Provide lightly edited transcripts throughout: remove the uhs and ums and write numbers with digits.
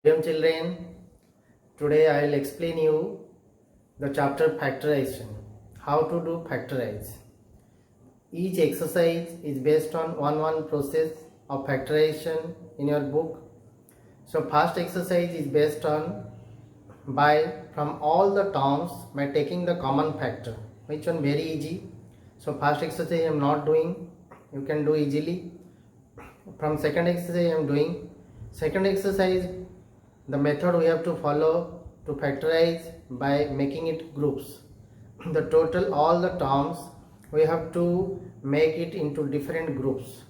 Dear children, today I will explain you the chapter factorization. How to do factorize. Each exercise is based on one process of factorization in your book. So first exercise is based on by from all the terms by taking the common factor. Which one very easy. So first exercise I am not doing. You can do easily. From second exercise I am doing. Second exercise, the method we have to follow to factorize by making it groups. The total all the terms we have to make it into different groups,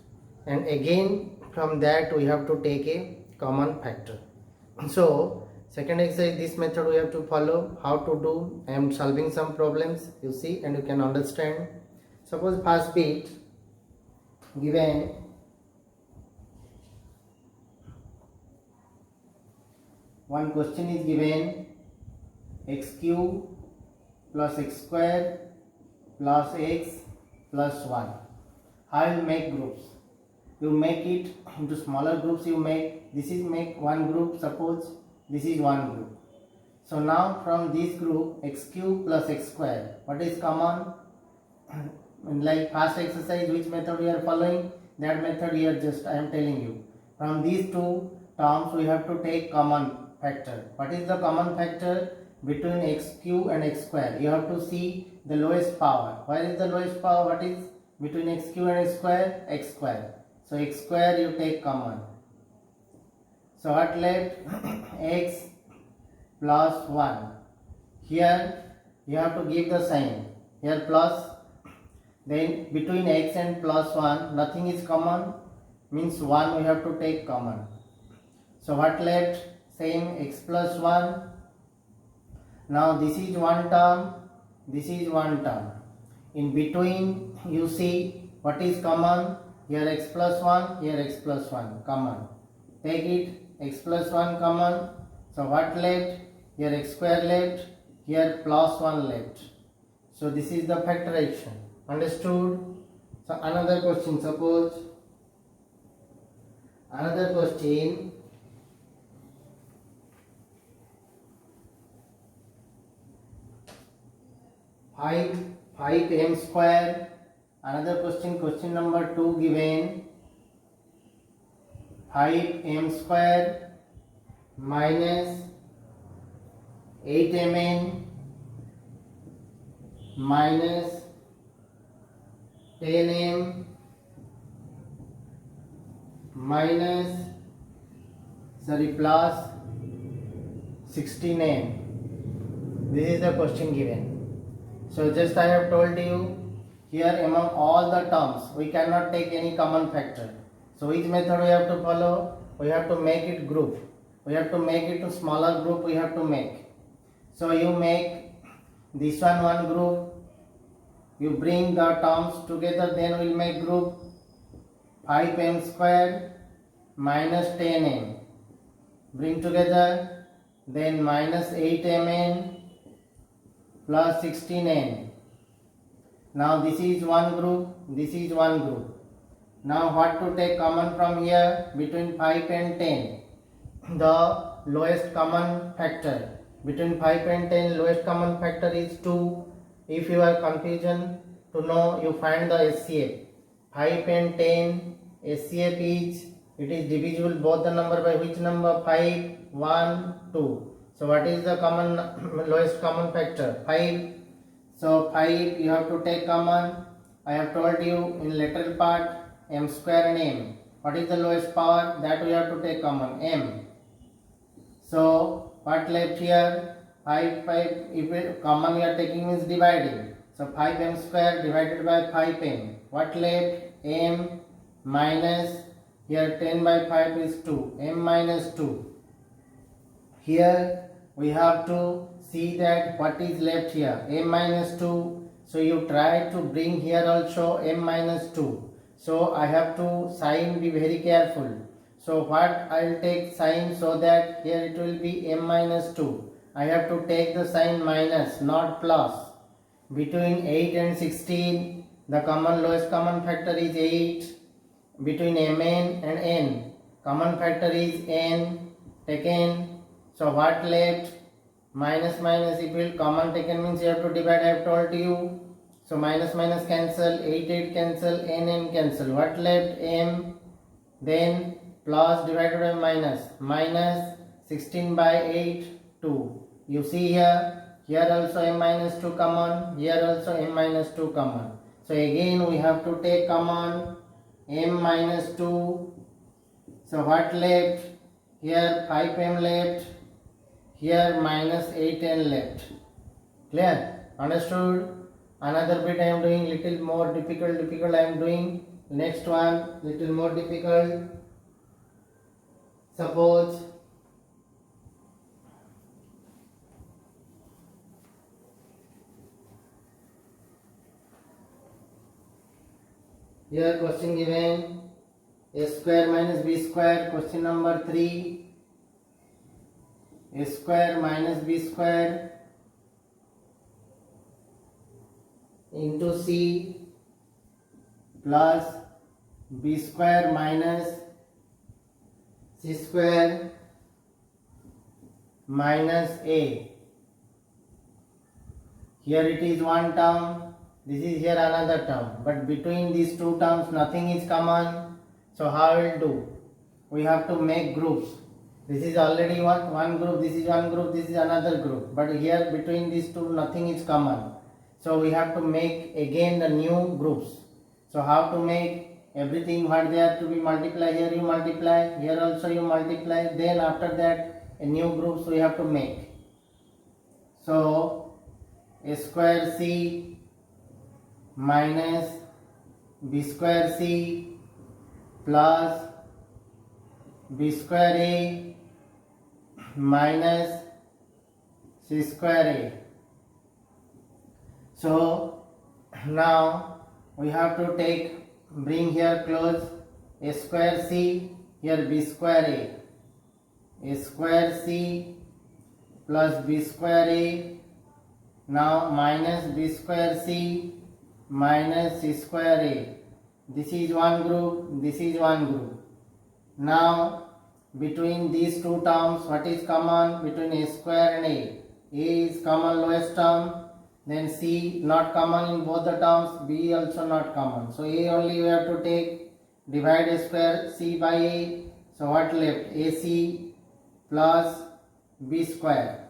and again from that we have to take a common factor. So second exercise, this method we have to follow. How to do? I am solving some problems, you see, and you can understand. Suppose first bit given one question is given x cube plus x square plus x plus 1. How you make groups? You make it into smaller groups. You make this is make one group. Suppose this is one group. So now from this group x cube plus x square, what is common? Like first exercise, which method we are following? That method here just I am telling you. From these two terms we have to take common factor. What is the common factor between x cube and x square? You have to see the lowest power. Where is the lowest power? What is between x cube and x square? X square. So x square you take common. So what left? X plus 1. Here you have to give the sign. Here plus. Then between x and plus 1 nothing is common, means 1 we have to take common. So what left? Same, x plus 1. Now this is one term, this is one term. In between you see what is common. Here x plus 1, here x plus 1 common. Take it, x plus 1 common. So what left? Here x square left, here plus 1 left. So this is the factorization. Understood? So another question, suppose another question. 5m square. Another question number 2 given 5m square minus 8mn minus 10m plus 16m. This is the question given. So just I have told you, here among all the terms we cannot take any common factor. So which method we have to follow? We have to make it group. We have to make it to smaller group we have to make. So you make this one group. You bring the terms together, then we'll make group 5m square minus 10m. Bring together, then minus 8mn plus 16n. Now this is one group, this is one group. Now what to take common from here? Between 5 and 10. The lowest common factor. Between 5 and 10, lowest common factor is 2. If you are confusion to know, you find the SCF. 5 and 10, SCF is, it is divisible both the number by which number? 5, 1, 2. So what is the common lowest common factor? 5. So 5 you have to take common. I have told you in lateral part m square and m. What is the lowest power? That we have to take common, m. So what left here? 5, if common we are taking means dividing. So 5m square divided by 5m. What left? M minus, here 10 by 5 is 2. M minus 2. Here we have to see that what is left here. M minus 2. So you try to bring here also m minus 2. So I have to sign, be very careful. So what I will take sign so that here it will be m minus 2. I have to take the sign minus, not plus. Between 8 and 16, the lowest common factor is 8. Between mn and n, common factor is n. taken. So what left? Minus minus, if you will common taken means you have to divide, I have told you. So minus minus cancel, 8 cancel, n cancel. What left? M. Then plus divided by minus. Minus 16 by 8, 2. You see here also m minus 2 common, here also m minus 2 common. So again we have to take common m minus 2. So what left? Here 5m left, here minus 8n left. Clear? Understood? Another bit I am doing little more difficult I am doing. Next one little more difficult. Suppose here question given a square minus b square. Question number 3. A square minus b square into c plus b square minus c square minus a. Here it is one term, this is here another term, but between these two terms nothing is common. So how we will do? We have to make groups. This is already one group, this is one group, this is another group, but here between these two nothing is common. So we have to make again the new groups. So how to make? Everything what they are to be multiplied, here you multiply, here also you multiply, then after that a new groups we have to make. So a square c minus b square c plus b square a minus c square a. So now we have to bring here close a square c, here b square a square c plus b square a, now minus b square c minus c square a. This is one group, this is one group. Now between these two terms what is common? Between a square and a is common lowest term, then c not common in both the terms, b also not common. So a only we have to take, divide a square c by a. So what left? ac plus b square.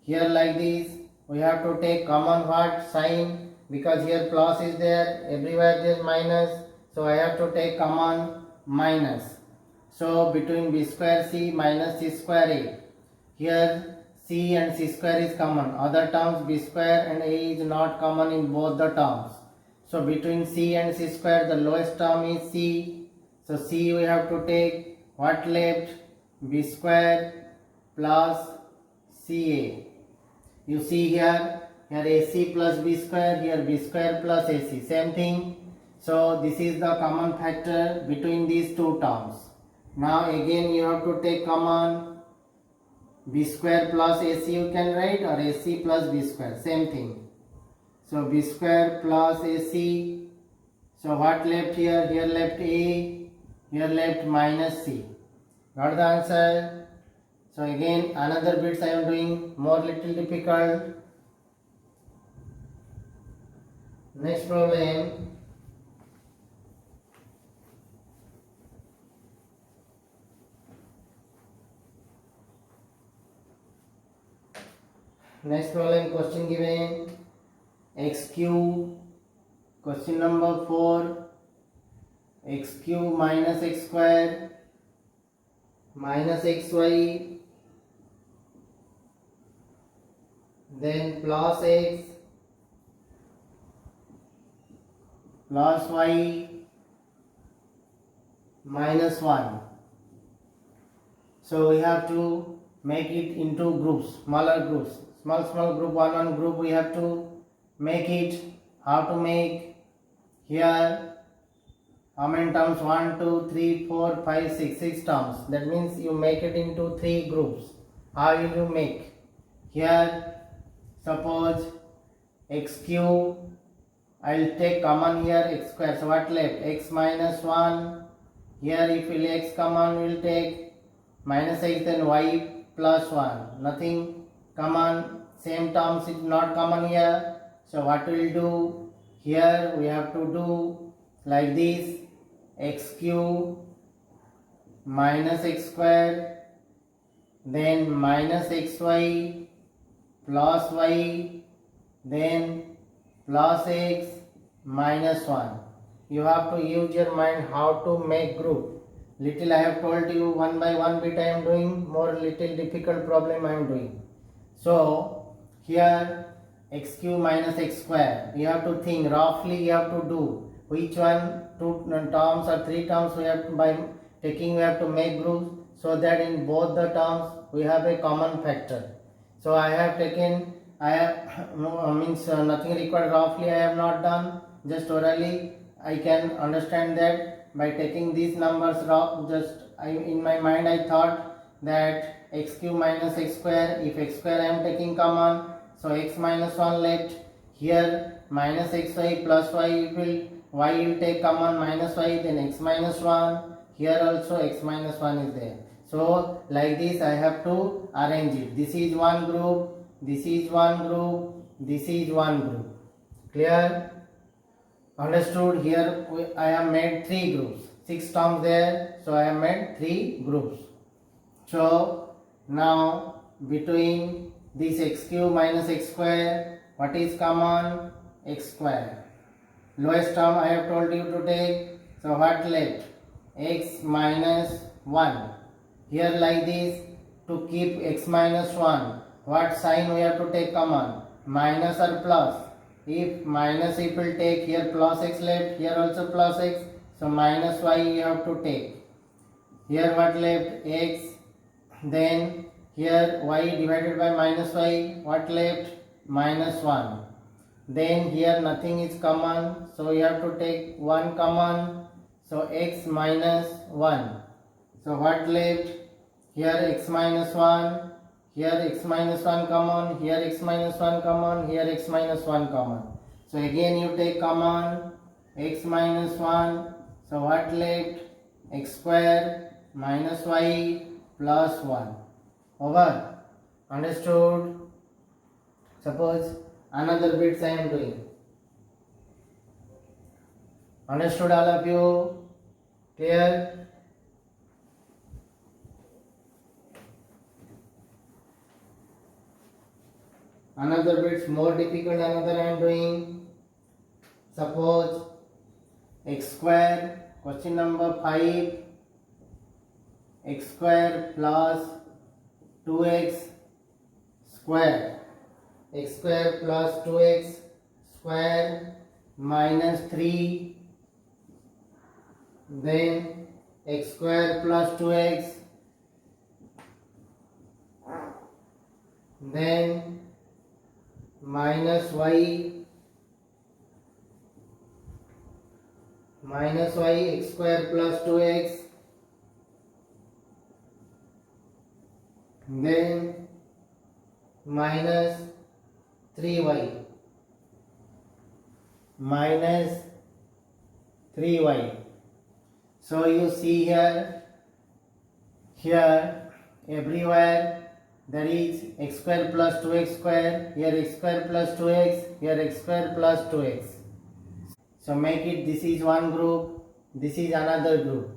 Here like this we have to take common what? Sign, because here plus is there, everywhere there is minus. So I have to take common minus. So between b square c minus c square a, here c and c square is common. Other terms b square and a is not common in both the terms. So between c and c square the lowest term is c. So c we have to take, what left? B square plus ca. You see here ac plus b square, here b square plus ac, same thing. So this is the common factor between these two terms. Now again you have to take common b square plus ac you can write, or ac plus b square, same thing. So b square plus ac. So what left here? Here left a, here left minus c. Got the answer? So again another bits I am doing more little difficult. Next problem. Next problem, question given x cube, question number 4, x cube minus x square minus xy, then plus x plus y minus 1. So we have to make it into groups, smaller groups. Small group, one group we have to make it. How to make? Here how many terms? 1 2 3 4 5 6 terms. That means you make it into 3 groups. How will you make? Here suppose x cube, I will take common here x square. So what left? X minus 1. Here if we x common we will take minus x, then y plus 1. Nothing common, same terms is not common here. So what we will do here, we have to do like this, x cube minus x square, then minus xy plus y, then plus x minus 1. You have to use your mind how to make group. Little I have told you one by one bit I am doing, more little difficult problem I am doing. So here x cube minus x square, you have to think roughly, you have to do which one, two terms or three terms we have to, by taking we have to make groups, so that in both the terms we have a common factor. So I have taken, I have nothing required roughly I have not done, just orally I can understand that by taking these numbers just in my mind I thought that x cube minus x square, if x square I am taking common, so x minus 1 left, here minus xy plus y will take common minus y, then x minus 1, here also x minus 1 is there. So like this I have to arrange it. This is one group, this is one group, this is one group. Clear? Understood? Here I have made 3 groups. 6 terms there, so I have made 3 groups. So now between this x cube minus x square, what is common? X square. Lowest term I have told you to take. So what left? X minus 1. Here like this, to keep x minus 1, what sign we have to take common? Minus or plus? If minus, it will take here plus x left, here also plus x, so minus y you have to take. Here what left? X, then here y divided by minus y, what left? Minus 1. Then here nothing is common, so you have to take 1 common, so x minus 1. So what left? Here x minus 1, here x minus 1 common, here x minus 1 common, here x minus 1 common. So again you take common x minus 1. So what left? X square minus y plus 1. Over. Understood? Suppose another bits I am doing. Understood all of you? Clear? Another bits more difficult, another I am doing. Suppose x square, question number 5, x square plus 2x square, x square plus 2x square minus 3, then x square plus 2x, then minus y x square plus 2x, then minus 3y minus 3y. So you see here everywhere there is x square plus 2x square, here x square plus 2x, here x square plus 2x. So make it, this is one group, this is another group.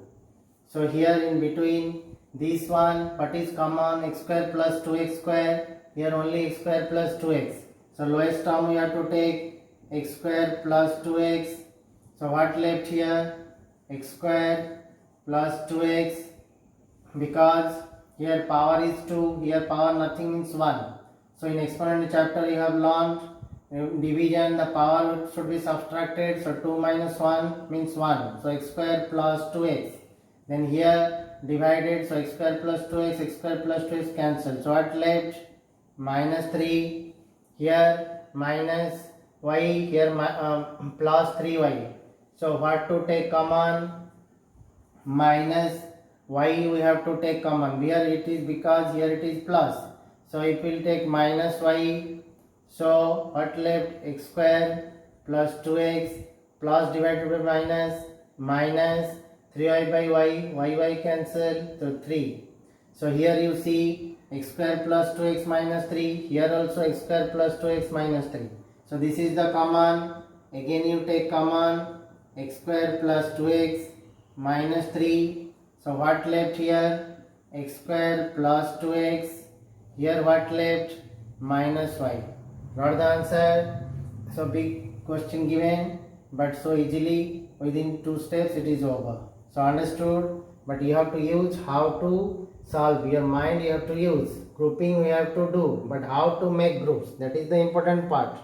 So here in between this one, what is common? X square plus 2x square, here only x square plus 2x. So lowest term we have to take x square plus 2x. So what left here? X square plus 2x, because here power is 2, here power nothing means 1. So in exponent chapter you have learned division, the power should be subtracted, so 2 minus 1 means 1. So x square plus 2x. Then here divided, so x square plus 2x, x square plus 2x cancel. So what left? Minus 3, here minus y, here plus 3y. So what to take common? Minus y we have to take common. Here it is, because here it is plus. So it will take minus y. So what left? X square plus 2x plus divided by minus, minus 3y by y, y cancel, so 3. So here you see x square plus 2x minus 3. Here also x square plus 2x minus 3. So this is the common. Again you take common x square plus 2x minus 3. So what left here? X square plus 2x. Here what left? Minus y. Got the answer? So big question given, but so easily within 2 steps it is over. So understood? But you have to use how to solve. Your mind you have to use. Grouping we have to do, but how to make groups, that is the important part.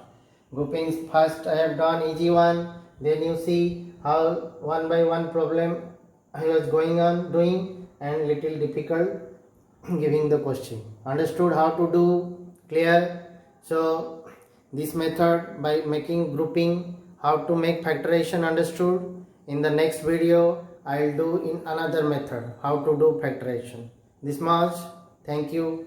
Groupings first I have done easy one, then you see how one by one problem I was going on doing and little difficult giving the question. Understood how to do? Clear? So this method by making grouping, how to make factorization understood. In the next video I will do in another method how to do factorization. This much. Thank you.